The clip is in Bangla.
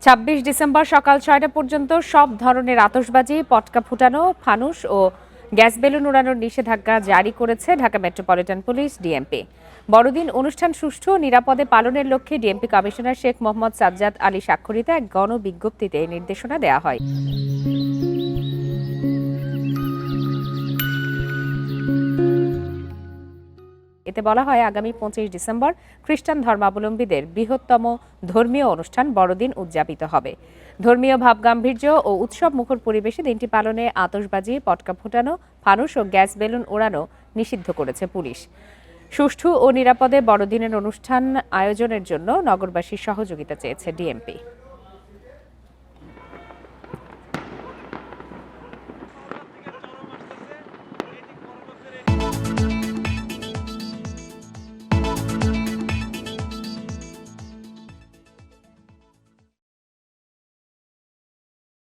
২৬ ডিসেম্বর সকাল ৬টা পর্যন্ত সব ধরনের আতশবাজি, পটকা ফুটানো, ফানুস ও গ্যাস বেলুন উড়ানোর নিষেধাজ্ঞা জারি করেছে ঢাকা মেট্রোপলিটন পুলিশ ডিএমপি। বড়দিন অনুষ্ঠান সুষ্ঠু ও নিরাপদে পালনের লক্ষ্যে ডিএমপি কমিশনার শেখ মোহাম্মদ সাজ্জাদ আলী স্বাক্ষরিত এক গণবিজ্ঞপ্তিতে এই নির্দেশনা দেওয়া হয়। এতে বলা হয়, আগামী ২৫ ডিসেম্বর খ্রিস্টান ধর্মাবলম্বীদের বৃহত্তম ধর্মীয় অনুষ্ঠান বড়দিন উদযাপিত হবে। ধর্মীয় ভাবগাম্ভীর্য ও উৎসব মুখর পরিবেশে দিনটি পালনে আতশবাজি, পটকা ফুটানো, ফানুস ও গ্যাস বেলুন ওড়ানো নিষিদ্ধ করেছে পুলিশ। সুষ্ঠু ও নিরাপদে বড়দিনের অনুষ্ঠান আয়োজনের জন্য নগরবাসীর সহযোগিতা চেয়েছে ডিএমপি।